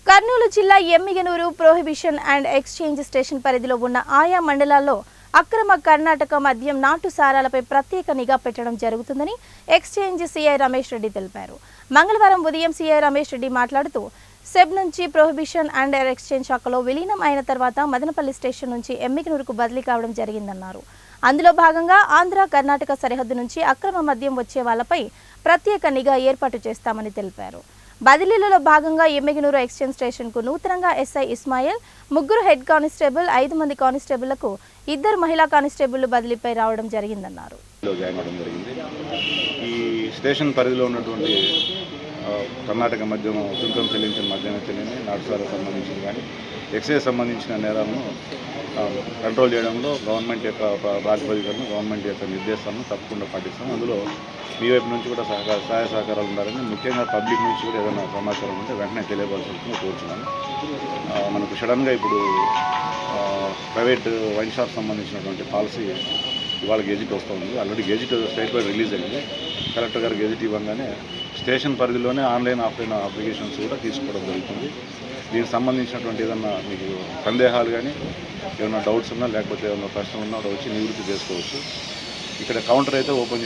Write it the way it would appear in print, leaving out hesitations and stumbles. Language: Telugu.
కర్నూలు జిల్లా Emmiganur prohibition and exchange station పరిధిలో ఉన్న ఆయా మండలాల్లో అక్రమ కర్ణాటక మద్యం నాటు సారాలపై ప్రత్యేక నిఘా పెట్టడం జరుగుతుందని ఎక్స్చేంజ్ సీఐ రమేష్ రెడ్డి తెలిపారు. మంగళవారం ఉదయం సీఐ రమేష్ రెడ్డి మాట్లాడుతూ సెబ్ నుంచి ప్రొహిబిషన్ అండ్ ఎక్స్చేంజ్ శాఖలో విలీనం అయిన తర్వాత మదనపల్లి స్టేషన్ నుంచి ఎమ్మిగనూరుకు బదిలీ కావడం జరిగిందన్నారు. అందులో భాగంగా ఆంధ్ర కర్ణాటక సరిహద్దు నుంచి అక్రమ మద్యం వచ్చే వాళ్లపై ప్రత్యేక నిఘా ఏర్పాటు చేస్తామని తెలిపారు. బదిలీలలో భాగంగా ఎమ్మిగనూరు ఎక్స్చేంజ్ స్టేషన్కు నూతనంగా ఎస్ఐ ఇస్మాయిల్, 3 హెడ్ కానిస్టేబుల్, 5 మంది కానిస్టేబుళ్లకు 2 మహిళా కానిస్టేబుళ్లు బదిలీపై రావడం జరిగిందన్నారు. ఈ స్టేషన్ పరిధిలో ఉన్నటువంటి కర్ణాటక మద్యం సుంకం చెల్లించిన మద్యాన్ని తెలియని నాటుసారకు సంబంధించిన కానీ ఎక్సైజ్ సంబంధించిన నేరాలను కంట్రోల్ చేయడంలో గవర్నమెంట్ యొక్క ప్రాతిపదికలను గవర్నమెంట్ యొక్క నిర్దేశాలను తప్పకుండా పాటిస్తాం. అందులో మీ వైపు నుంచి కూడా సహాయ సహకారాలు ఉండాలని, ముఖ్యంగా పబ్లిక్ నుంచి కూడా ఏదైనా సమాచారం ఉంటే వెంటనే తెలియవలసిందిగా కోరుచున్నాను. మనకు సడన్గా ఇప్పుడు ప్రైవేట్ వైన్ షాప్ సంబంధించినటువంటి పాలసీ ఇవాళ గెజిట్ వస్తుంది. Already gazette state wide release అయింది. కలెక్టర్ గారు గెజిట్ ఇవ్వగానే స్టేషన్ పరిధిలోనే ఆన్లైన్ ఆఫ్లైన్ అప్లికేషన్స్ కూడా తీసుకోవడం జరుగుతుంది. దీనికి సంబంధించినటువంటి ఏదన్నా మీకు సందేహాలు కానీ ఏమైనా డౌట్స్ ఉన్నా లేకపోతే ఏమైనా ప్రశ్న ఉన్నా కూడా వచ్చి నివృత్తి చేసుకోవచ్చు. ఇక్కడ కౌంటర్ అయితే ఓపెన్